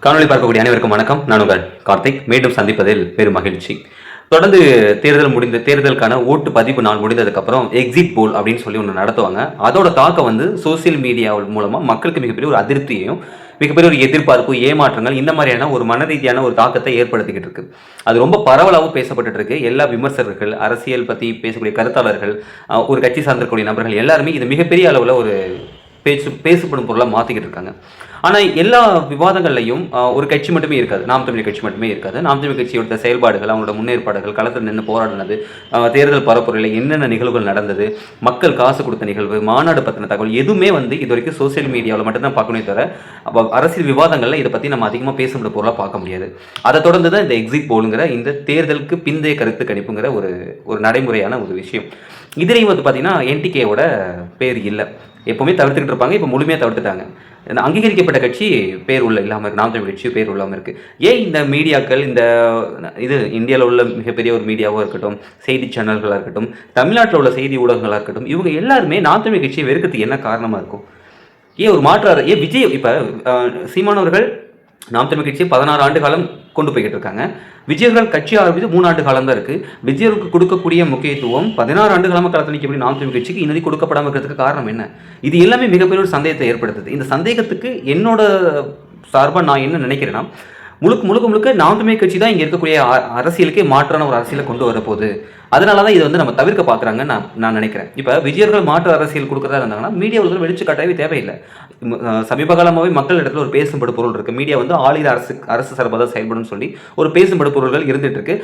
காணொலி பார்க்கக்கூடிய அனைவருக்கும் வணக்கம். நான் உங்கள் கார்த்திக். மீண்டும் சந்திப்பதில் பெரும் மகிழ்ச்சி. தொடர்ந்து தேர்தலுக்கான ஓட்டு பதிவு நாள் முடிந்ததுக்கப்புறம் எக்ஸிட் போல் அப்படின்னு சொல்லி ஒன்று நடத்துவாங்க. அதோட தாக்கம் வந்து சோசியல் மீடியா மூலமாக மக்களுக்கு மிகப்பெரிய ஒரு அதிருப்தியையும் மிகப்பெரிய ஒரு எதிர்பார்ப்பு, ஏமாற்றங்கள், இந்த மாதிரியான ஒரு மன ரீதியான ஒரு தாக்கத்தை ஏற்படுத்திக்கிட்டு இருக்கு. அது ரொம்ப பரவலாகவும் பேசப்பட்டு இருக்கு. எல்லா விமர்சகர்கள், அரசியல் பற்றி பேசக்கூடிய கருத்தாளர்கள், ஒரு கட்சி சார்ந்திருக்கக்கூடிய நபர்கள் எல்லாருமே இது மிகப்பெரிய அளவில் ஒரு பேசப்படும் பொருளாக மாற்றிக்கிட்டு இருக்காங்க. ஆனால் எல்லா விவாதங்கள்லையும் ஒரு கட்சி மட்டுமே இருக்காது, நாம் தமிழர் கட்சி மட்டுமே இருக்காது. நாம் தமிழர் கட்சியோட செயல்பாடுகள், அவங்களோட முன்னேற்பாடுகள், களத்தில் நின்று போராடினது, தேர்தல் பரப்புரையில் என்னென்ன நிகழ்வுகள் நடந்தது, மக்கள் காசு கொடுத்த நிகழ்வு, மாநாடு பற்றின தகவல் எதுவுமே வந்து இது வரைக்கும் சோசியல் மீடியாவில் மட்டும்தான் பார்க்கணுமே தவிர அரசியல் விவாதங்களில் இதை பற்றி நம்ம அதிகமாக பேசப்பட பொருளாக பார்க்க முடியாது. அதை தொடர்ந்து தான் இந்த எக்ஸிட் போலுங்கிற இந்த தேர்தலுக்கு பிந்தைய கருத்து கணிப்புங்கிற ஒரு நடைமுறையான ஒரு விஷயம். இதுலேயும் வந்து பார்த்தீங்கன்னா என்டிகேவோட பேர் இல்லை, எப்போவுமே தவிர்த்துக்கிட்டு இருப்பாங்க. இப்போ முழுமையாக தவிர்த்துட்டாங்க. அங்கீகரிக்கப்பட்ட கட்சி பேர் இல்லாமல் இருக்குது, நாம் தமிழ் கட்சி பேர் இல்லாமல் இருக்குது. ஏன் இந்த மீடியாக்கள், இது இந்தியாவில் உள்ள மிகப்பெரிய ஒரு மீடியாவாக இருக்கட்டும், செய்தி சேனல்களாக இருக்கட்டும், தமிழ்நாட்டில் உள்ள செய்தி ஊடகங்களாக இருக்கட்டும், இவங்க எல்லாருமே நாம் தமிழ் கட்சியை வெறுக்கிறதுக்கு என்ன காரணமாக இருக்கும்? ஏன் ஒரு மாற்றாரு? ஏன் விஜய் இப்போ சீமானவர்கள் நாம் தமிழ் கட்சியை 16 ஆண்டு காலம் கொண்டு போய்கிட்டு இருக்காங்க. விஜயர்கள் கட்சி ஆரம்பித்து 3 ஆண்டு காலம் தான் இருக்குது. விஜயருக்கு கொடுக்கக்கூடிய முக்கியத்துவம் 16 ஆண்டு காலமாக களத்தில் நிற்கக்கூடிய நாம் தமிழ் கட்சிக்கு இன்னதி கொடுக்கப்படாமல் இருக்கிறதுக்கு காரணம் என்ன? இது எல்லாமே மிகப்பெரிய ஒரு சந்தேகத்தை ஏற்படுத்துது. இந்த சந்தேகத்துக்கு என்னோட சார்பாக நான் என்ன நினைக்கிறேன்னா, முழுக்க நாம் தமிழ் கட்சி தான் இங்கே இருக்கக்கூடிய அரசியலுக்கே மாற்றான ஒரு அரசியலை கொண்டு வரப்போகுது. அதனால தான் இதை வந்து நம்ம தவிர்க்க பார்க்குறாங்கன்னு நான் நினைக்கிறேன். இப்போ விஜயர்கள் மாற்று அரசியல் கொடுக்குறதா இருந்தாங்கன்னா மீடியாவில் வெளிச்சு காட்டவே தேவையில்லை. சமீப காலமாகவே மக்கள் இடத்துல ஒரு பேசும்படு பொருள் இருக்குது. மீடியா வந்து ஆளுகிற அரசு சார்பாக தான் செயல்படும் சொல்லி ஒரு பேசும்படு பொருள்கள் இருந்துட்டு இருக்கு.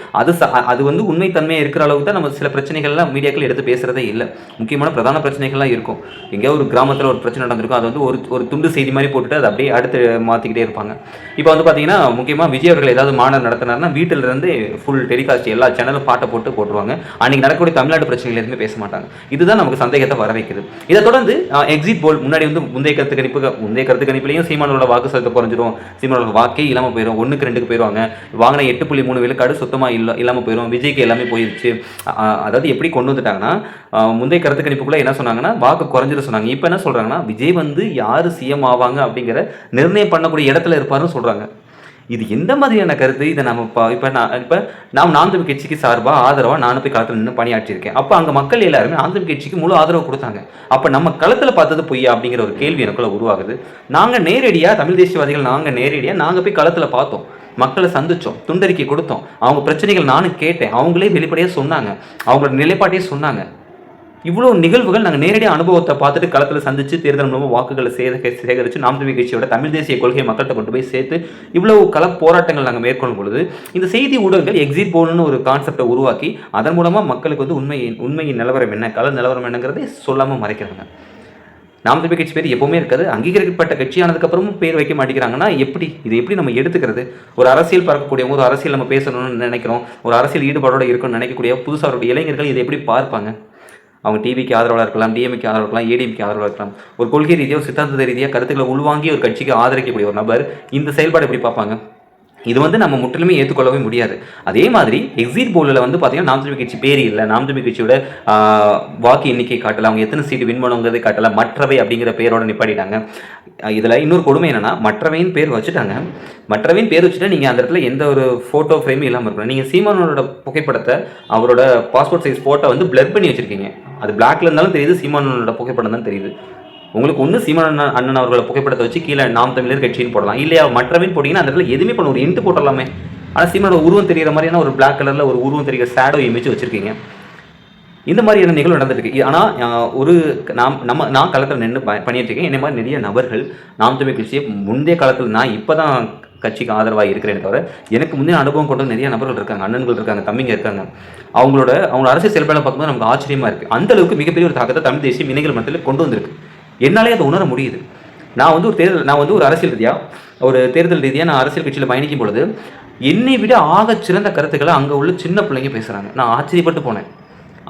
அது வந்து உண்மைத்தன்மையாக இருக்கிற அளவுக்கு தான் நம்ம சில பிரச்சனைகள்லாம் மீடியாக்கள் எடுத்து பேசுகிறதே இல்லை. முக்கியமான பிரதான பிரச்சனைகள்லாம் இருக்கும். எங்கேயோ ஒரு கிராமத்தில் ஒரு பிரச்சனை நடந்திருக்கும், அது வந்து ஒரு துண்டு செய்தி மாதிரி போட்டுட்டு அதை அப்படியே அடுத்து மாற்றிக்கிட்டே இருப்பாங்க. இப்போ வந்து பார்த்தீங்கன்னா முக்கியமாக விஜய் அவர்கள் ஏதாவது மாநாடு நடத்தினார்னா வீட்டிலிருந்து ஃபுல் டெலிகாஸ்ட் எல்லா சேனலும் பாட்டை போட்டுருவாங்க. அன்னைக்கு நடக்கக்கூடிய தமிழ்நாட்டு பிரச்சனைகள் எதுவுமே பேச மாட்டாங்க. இதுதான் நமக்கு சந்தேகத்தை வர வைக்குது. இதை தொடர்ந்து எக்ஸிட் போல் முன்னாடி வந்து முந்தைய கருத்து கணிப்புலையும் சீமானோட வாக்கு சதவீதம் குறைஞ்சிரும், சீமானோட வாக்கே இல்லாமல் போயிடும், 1க்கு 2க்கு போயிடுவாங்க, வாங்கின 8.3 விழுக்காடு சுத்தமாக இல்லாமல் போயிடும், விஜய்க்கு எல்லாமே போயிடுச்சு. அதாவது எப்படி கொண்டு வந்துட்டாங்கன்னா, முந்தைய கருத்து கணிப்புக்குள்ள என்ன சொன்னாங்கன்னா வாக்கு குறைஞ்சிட சொன்னாங்க. இப்போ என்ன சொல்றாங்கன்னா விஜய் வந்து யார் சிஎம் ஆவாங்க அப்படிங்கிற நிர்ணயம் பண்ணக்கூடிய இடத்துல இருப்பாருன்னு சொல்றாங்க. இது எந்த மாதிரியான கருத்து? இதை நம்ம இப்போ நாம் நாம் தமிழ் கட்சிக்கு சார்பாக ஆதரவாக நானும் போய் களத்தில் நின்று பணியாற்றியிருக்கேன். அப்போ அங்கே மக்கள் எல்லாருமே நாம் தமிழ் கட்சிக்கு முழு ஆதரவு கொடுத்தாங்க. அப்போ நம்ம களத்தில் பார்த்தது பொய்யா அப்படிங்கிற ஒரு கேள்வி எனக்குள்ள உருவாகுது. நாங்கள் நேரடியாக தமிழ் தேசியவாதிகள் நாங்கள் போய் களத்தில் பார்த்தோம், மக்களை சந்தித்தோம், துண்டறிக்கை கொடுத்தோம், அவங்க பிரச்சனைகள் நானும் கேட்டேன், அவங்களே வெளிப்படையாக சொன்னாங்க, அவங்களோட நிலைப்பாட்டையே சொன்னாங்க. இவ்வளோ நிகழ்வுகள் நாங்கள் நேரடியாக அனுபவத்தை பார்த்துட்டு களத்தில் சந்தித்து தேர்தல் மூலமாக வாக்குகளை சேகரித்து நாம் தமிழ் கட்சியோட தமிழ் தேசிய கொள்கையை மக்கள்கிட்ட கொண்டு போய் சேர்த்து இவ்வளவு போராட்டங்கள் நாங்கள் மேற்கொள்ளும் பொழுது இந்த செய்தி ஊடகங்கள் எக்ஸிட் போல்னு ஒரு கான்செப்டை உருவாக்கி அதன் மூலமாக மக்களுக்கு வந்து உண்மையின் நிலவரம் என்ன, கள நிலவரம் என்னங்கிறதை சொல்லாமல் மறைக்கிறாங்க. நாம் தமிழ் கட்சி பேர் எப்பவுமே இருக்காது. அங்கீகரிக்கப்பட்ட கட்சியானதுக்கப்புறமும் பேர் வைக்க மாட்டேங்கிறாங்கன்னா இது எப்படி நம்ம எடுத்துக்கிறது? ஒரு அரசியல் பறக்கக்கூடியவங்க, ஒரு அரசியல் நம்ம பேசணும்னு நினைக்கிறோம், ஒரு அரசியல் ஈடுபாடோடு இருக்கணும்னு நினைக்கக்கூடிய புதுசாக அவருடைய இளைஞர்கள் இதை எப்படி பார்ப்பாங்க? அவங்க டிவிக்கு ஆதரவாக இருக்கலாம், டிஎம்கே ஆதரவாக இருக்கலாம், ஏடிஎம்கே ஆதரவாக இருக்கலாம். ஒரு கொள்கை ரீதியாக, சித்தாந்த ரீதியாக கருத்துக்களை உள்வாங்கி ஒரு கட்சிக்கு ஆதரிக்கக்கூடிய ஒரு நபர் இந்த செயல்பாடு எப்படி பார்ப்பாங்க? இது வந்து நம்ம முற்றிலுமே ஏற்றுக்கொள்ளவே முடியாது. அதே மாதிரி எக்ஸிட் போலில் வந்து பார்த்தீங்கன்னா நாம் தமிழ் கட்சி பேர் இல்லை, நாம் தமிழ் கட்சியோட வாக்கு எண்ணிக்கை காட்டலை, அவங்க எத்தனை சீட்டு வின் பண்ணுங்கிறதை காட்டலை, மற்றவை அப்படிங்கிற பேரோட நிப்பாட்டிட்டாங்க. இதில் இன்னொரு கொடுமை என்னென்னா மற்றவையின் பேர் வச்சுட்டாங்க. மற்றவையின் பேர் வச்சுட்டா நீங்கள் அந்த இடத்துல எந்த ஒரு ஃபோட்டோ ஃப்ரேமும் இல்லாமல் இருக்கணும். நீங்கள் சீமானோட புகைப்படத்தை, அவரோட பாஸ்போர்ட் சைஸ் ஃபோட்டோ வந்து பிளர் பண்ணி வச்சுருக்கீங்க. அது பிளாக்ல இருந்தாலும் தெரியுது, சீமானோட புகைப்படம் தான் தெரியுது. உங்களுக்கு ஒன்று சீமான் அண்ணன் அவர்களோட புகைப்படத்தை வச்சு கீழே நாம் தமிழர் கட்சின்னு போடலாம், இல்லையா மற்றவன் போட்டிங்கன்னா அந்த இடத்துல எதுவுமே பண்ண ஒரு இன்ட்டு போட்டலாமே. ஆனால் சீமானோட உருவம் தெரிகிற மாதிரியான ஒரு பிளாக் கலரில் ஒரு உருவம் தெரிகிற ஷேடோ இமேஜ் வச்சுருக்கீங்க. இந்த மாதிரியான நிகழ்வு நடந்துருக்கு. ஆனால் நான் களத்தில் நின்று பண்ணிட்டுருக்கேன். என்ன மாதிரி நிறைய நபர்கள் நாம் தமிழ் கட்சியை முந்தைய காலத்தில், நான் இப்போ தான் கட்சிக்கு ஆதரவாக இருக்கிறேன்னு தவிர எனக்கு முந்தைய அனுபவம் கொண்டு நிறைய நபர்கள் இருக்காங்க, அண்ணன்கள் இருக்காங்க, தம்பிங்க இருக்காங்க. அவங்களோட அரசியல் செயல்பாடு பார்க்கும்போது நமக்கு ஆச்சரியமாக இருக்குது. அந்த அளவுக்கு மிகப்பெரிய ஒரு தாக்கத்தை தமிழ் தேசிய இளைஞர்கள் மத்தியில் கொண்டு வந்திருக்கு. என்னாலே அதை உணர முடியுது. நான் வந்து ஒரு அரசியல் ரீதியாக, ஒரு தேர்தல் ரீதியாக நான் அரசியல் கட்சியில் பயணிக்கும் பொழுது என்னை விட ஆகச் சிறந்த கருத்துக்களை அங்கே உள்ள சின்ன பிள்ளைங்க பேசுகிறாங்க. நான் ஆச்சரியப்பட்டு போனேன்.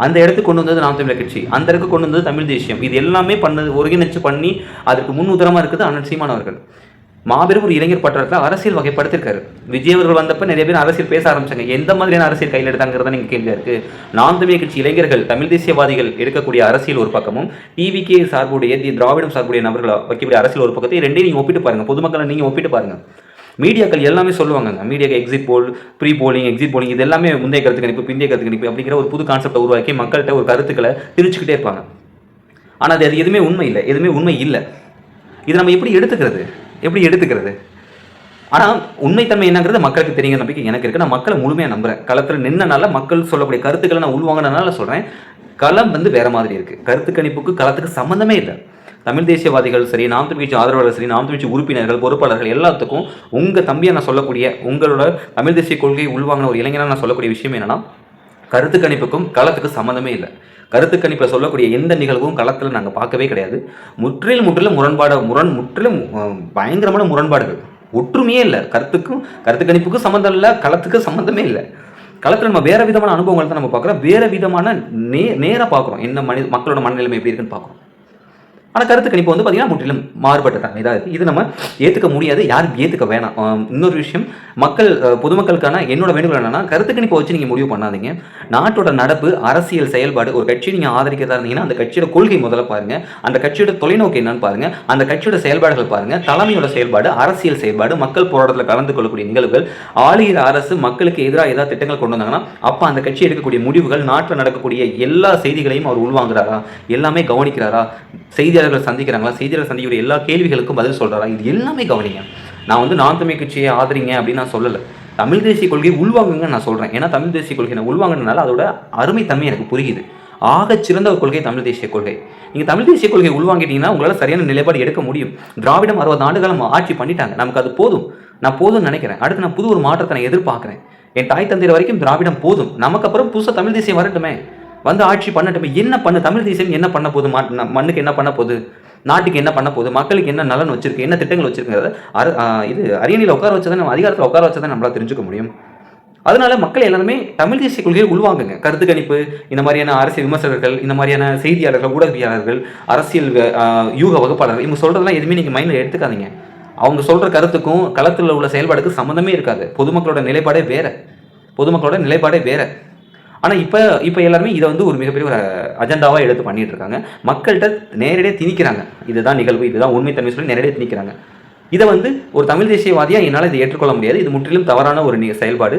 அந்த இடத்துக்கு கொண்டு வந்தது நாம் தமிழர் கட்சி, அந்த இடத்துக்கு கொண்டு வந்தது தமிழ் தேசியம். இது எல்லாமே ஒருங்கிணைச்சு பண்ணி அதுக்கு முன் உதாரணமாக இருக்குது அண்ணன் சீமான் அவர்கள். மாபெரும் ஒரு இளைஞர் பட்டத்தில் அரசியல் வகைப்படுத்திருக்காரு. விஜய் அவர்கள் வந்தப்போ நிறைய பேர் அரசியல் பேச ஆரம்பிச்சாங்க. எந்த மாதிரியான அரசியல் கையில் எடுத்தாங்கிறத நீங்கள் கேள்வியாக இருக்குது. நாம் தமிழ் கட்சி இளைஞர்கள், தமிழ் தேசியவாதிகள் எடுக்கக்கூடிய அரசியல் ஒரு பக்கமும், டிவிகே சார்புடைய, திராவிடம் சார்புடைய நபர்கள் வைக்கக்கூடிய அரசியல் ஒரு பக்கத்தை ரெண்டையும் நீங்கள் ஒப்பிட்டு பாருங்கள். பொதுமக்களை நீங்கள் ஒப்பிட்டு பாருங்கள். மீடியாக்கள் எல்லாமே சொல்லுவாங்க, மீடியாக்கு exit poll, pre polling, exit polling இது எல்லாமே முந்தைய கருத்து கணிப்பு, பிந்தைய கருத்து கணிப்பு அப்படிங்கிற ஒரு புது கான்செப்டை உருவாக்கி மக்கள்கிட்ட ஒரு கருத்துக்களை திரிச்சுக்கிட்டே இருப்பாங்க. ஆனால் அது எதுவுமே உண்மை இல்லை, எதுவுமே உண்மை இல்லை. இது நம்ம எப்படி எடுத்துக்கிறது? ஆனால் உண்மைத்தன்மை என்னங்கிறது மக்களுக்கு தெரியுங்க நம்பிக்கை எனக்கு இருக்குது. நான் மக்களை முழுமையாக நம்புகிறேன். களத்தில் நின்னனால மக்கள் சொல்லக்கூடிய கருத்துக்களை நான் உள்வாங்கினால சொல்கிறேன். களம் வேறு மாதிரி இருக்குது. கருத்து கணிப்புக்கு களத்துக்கு சம்மந்தமே இல்லை. தமிழ் தேசியவாதிகள் சரி, நாம் தமிழ் கட்சி ஆதரவாளர்கள் சரி, நாம் தமிழ் கட்சி உறுப்பினர்கள், பொறுப்பாளர்கள் எல்லாத்துக்கும் உங்கள் தம்பியை நான் சொல்லக்கூடிய, உங்களோட தமிழ் தேசிய கொள்கையை உள்வாங்கின ஒரு இளைஞனாக நான் சொல்லக்கூடிய விஷயம் என்னென்னா, கருத்து கணிப்புக்கும் களத்துக்கு சம்மந்தமே இல்லை. கருத்து கணிப்பில் சொல்லக்கூடிய எந்த நிகழ்வும் களத்தில் நாங்கள் பார்க்கவே கிடையாது. முற்றிலும் பயங்கரமான முரண்பாடுகள், ஒற்றுமையே இல்லை. கருத்து கணிப்புக்கும் சம்மந்தம் இல்லை, களத்துக்கு சம்மந்தமே இல்லை. களத்தில் நம்ம வேறு விதமான அனுபவங்களை தான் நம்ம பார்க்குறோம், வேறு விதமான நேராக பார்க்குறோம். என்ன மக்களோட மனநிலைமை எப்படி இருக்குன்னு பார்க்குறோம். ஆனால் கருத்து கணிப்பு பார்த்தீங்கன்னா முற்றிலும் மாறுபட்ட தன்மை தான் இது நம்ம ஏற்றுக்க முடியாது, யாரும் ஏற்றுக்க வேணாம். இன்னொரு விஷயம், பொதுமக்களுக்கான என்னோட வேண்டுகோள் என்னன்னா, கருத்து கணிப்பை வச்சு நீங்கள் முடிவு பண்ணாதீங்க. நாட்டோட நடப்பு, அரசியல் செயல்பாடு, ஒரு கட்சியை நீங்கள் ஆதரிக்கிறதா இருந்தீங்கன்னா அந்த கட்சியோட கொள்கை முதல்ல பாருங்க, அந்த கட்சியோட தொலைநோக்கு என்னன்னு பாருங்க, அந்த கட்சியோட செயல்பாடுகள் பாருங்க, தலைமையோட செயல்பாடு, அரசியல் செயல்பாடு, மக்கள் போராட்டத்தில் கலந்து கொள்ளக்கூடிய நிகழ்வுகள், ஆளுகிற அரசு மக்களுக்கு எதிராக ஏதாவது திட்டங்கள் கொண்டு வந்தாங்கன்னா அப்போ அந்த கட்சி எடுக்கக்கூடிய முடிவுகள், நாட்டில் நடக்கக்கூடிய எல்லா செய்திகளையும் அவர் உள்வாங்குறாரா, எல்லாமே கவனிக்கிறாரா, செய்தியாளர்கள் சந்திக்கிறாங்களா, செய்தியாளர் சந்திக்கிற எல்லா கேள்விகளுக்கும் பதில் சொல்கிறாரா, இது எல்லாமே கவனிங்க. நான் நாம் தமிழ் கட்சியை ஆதரிங்க அப்படின்னு நான் சொல்லலை, தமிழ் தேசிய கொள்கையை உள்வாங்குங்க நான் சொல்கிறேன். ஏன்னா தமிழ் தேசிய கொள்கை நான் உள்வாங்கினால அதோட அருமைத்தன்மை எனக்கு புரியுது. ஆகச்சிறந்த ஒரு கொள்கை தமிழ் தேசிய கொள்கை. நீங்கள் தமிழ் தேசிய கொள்கை உள்வாங்கிட்டீங்கன்னா உங்களால் சரியான நிலைப்பாடு எடுக்க முடியும். திராவிடம் 60 ஆண்டுகாலம் ஆட்சி பண்ணிட்டாங்க, நமக்கு அது போதும். நான் போதும்னு நினைக்கிறேன். அடுத்து நான் புது ஒரு மாற்றத்தை நான் எதிர்பார்க்குறேன். என் தாய் தந்தையர் வரைக்கும் திராவிடம் போதும், நமக்கு அப்புறம் புதுசாக தமிழ் தேசியம் வரட்டுமே, வந்து ஆட்சி பண்ணட்டுமே. என்ன பண்ணு தமிழ் தேசியம், என்ன பண்ண போகுது, மண்ணுக்கு என்ன பண்ண போகுது, நாட்டுக்கு என்ன பண்ண போகுது, மக்களுக்கு என்ன நலன் வச்சிருக்கு, என்ன திட்டங்கள் வச்சிருக்கிறத இது அரியணையில் உட்கார வச்சதான், நம்ம அதிகாரத்தில் உட்கார வச்சதான் நம்மளால் தெரிஞ்சுக்க முடியும். அதனால மக்கள் எல்லாருமே தமிழ் தேசிய கொள்கையை உள்வாங்குங்க. கருத்து கணிப்பு, இந்த மாதிரியான அரசியல் விமர்சகர்கள், இந்த மாதிரியான செய்தியாளர்கள், ஊடகவியாளர்கள், அரசியல் யூக வகுப்பாளர்கள், இவங்க சொல்றதெல்லாம் எதுவுமே நீங்கள் மைண்டில் எடுத்துக்காதீங்க. அவங்க சொல்ற கருத்துக்கும் களத்தில் உள்ள செயல்பாடுக்கு சம்மந்தமே இருக்காது. பொதுமக்களோட நிலைப்பாடே வேற. ஆனால் இப்போ எல்லாருமே இதை ஒரு மிகப்பெரிய ஒரு அஜெண்டாவாக எடுத்து பண்ணிட்டு இருக்காங்க. மக்கள்கிட்ட நேரடியாக திணிக்கிறாங்க, இதுதான் நிகழ்வு, இதுதான் உண்மைத்தன்மை சொல்லி நேரடியாக திணிக்கிறாங்க. இதை ஒரு தமிழ் தேசியவாதியாக என்னால் இதை ஏற்றுக்கொள்ள முடியாது. இது முற்றிலும் தவறான ஒரு செயல்பாடு,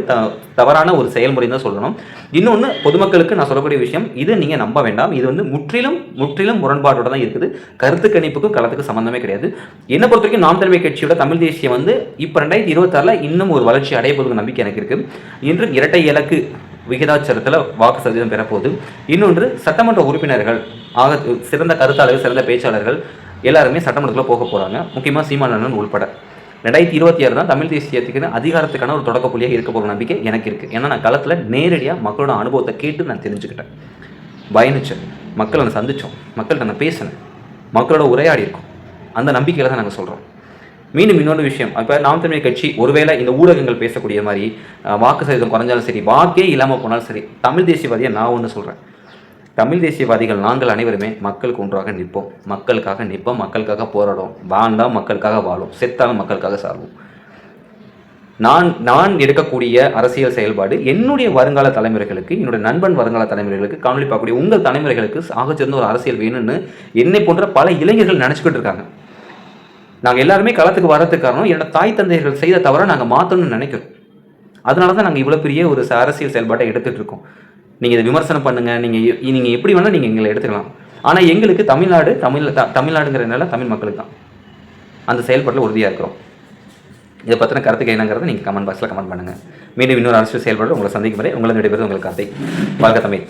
தவறான ஒரு செயல்முறை தான் சொல்லணும். இன்னொன்று, பொதுமக்களுக்கு நான் சொல்லக்கூடிய விஷயம், இது நீங்கள் நம்ப வேண்டாம். இது முற்றிலும் முரண்பாடோட தான் இருக்குது. கருத்து கணிப்புக்கும் களத்துக்கு சம்மந்தமே கிடையாது. என்னை பொறுத்த வரைக்கும் நாம் தமிழ் கட்சியோட தமிழ் தேசியம் இப்போ 2026 இன்னும் ஒரு வளர்ச்சி அடையப்போது நம்பிக்கை எனக்கு இருக்குது. இன்று இரட்டை இலக்கு விகிதாச்சாரத்தில் வாக்கு சதவீதம் பெறப்போகுது. இன்னொன்று, சட்டமன்ற உறுப்பினர்கள், சிறந்த கருத்தாளர்கள், சிறந்த பேச்சாளர்கள் எல்லாருமே சட்டமன்றத்தில் போக போகிறாங்க. முக்கியமாக சீமானன் உள்பட 2026 தான் தமிழ் தேசியத்துக்கு அதிகாரத்துக்கான ஒரு தொடக்க புள்ளியாக இருக்க போகிற நம்பிக்கை எனக்கு இருக்குது. ஏன்னா நான் களத்தில் நேரடியாக மக்களோட அனுபவத்தை கேட்டு நான் தெரிஞ்சுக்கிட்டேன், பயணித்தேன், மக்களை நான் சந்தித்தோம், மக்கள்கிட்ட நான் பேசினேன், மக்களோட உரையாடி இருக்கோம். அந்த நம்பிக்கையில் தான் நாங்கள் சொல்கிறோம். மீண்டும் இன்னொரு விஷயம், இப்போ நாம் தமிழ் கட்சி ஒருவேளை இந்த ஊடகங்கள் பேசக்கூடிய மாதிரி வாக்கு சதவீதம் குறைஞ்சாலும் சரி, வாக்கே இல்லாமல் போனாலும் சரி, தமிழ் தேசியவாதியாக நான் ஒன்று சொல்கிறேன், தமிழ் தேசியவாதிகள் நாங்கள் அனைவருமே மக்களுக்கு ஒன்றாக நிற்போம், மக்களுக்காக போராடுவோம், வாழ்ந்தால் மக்களுக்காக வாழும், செத்தாலும் மக்களுக்காக சார்வோம். நான் எடுக்கக்கூடிய அரசியல் செயல்பாடு என்னுடைய வருங்கால தலைமுறைகளுக்கு, என்னுடைய நண்பன் வருங்கால தலைமுறைகளுக்கு, காணொலி பார்க்கக்கூடிய உங்கள் தலைமுறைகளுக்கு ஆகச்சிறந்த ஒரு அரசியல் வேணும்னு என்னை போன்ற பல இளைஞர்கள் நினச்சிக்கிட்டு இருக்காங்க. நாங்கள் எல்லாருமே களத்துக்கு வரதுக்கு காரணம் என்னோட தாய் தந்தையர்கள் செய்த தவிர நாங்கள் மாற்றணும்னு நினைக்கிறோம். அதனால தான் நாங்கள் இவ்வளோ பெரிய ஒரு அரசியல் செயல்பாட்டை எடுத்துகிட்டு இருக்கோம். நீங்கள் இதை விமர்சனம் பண்ணுங்கள், நீங்கள் எப்படி வேணால் நீங்கள் எங்களை எடுத்துக்கலாம். ஆனால் எங்களுக்கு தமிழ்நாடுங்கிறதுனால தமிழ் மக்களுக்கு தான் அந்த செயல்பாட்டில் உறுதியாக இருக்கிறோம். இதை பற்றின கருத்துக்கு என்னங்கிறத நீங்கள் கமெண்ட் பாக்ஸில் கமெண்ட் பண்ணுங்கள். மீண்டும் இன்னொரு அரசியல் செயல்பாடு உங்களை சந்திக்கும் வரை உங்களை விடைபெறுவது உங்கள் கார்த்திக். வாழ்க தமிழ்.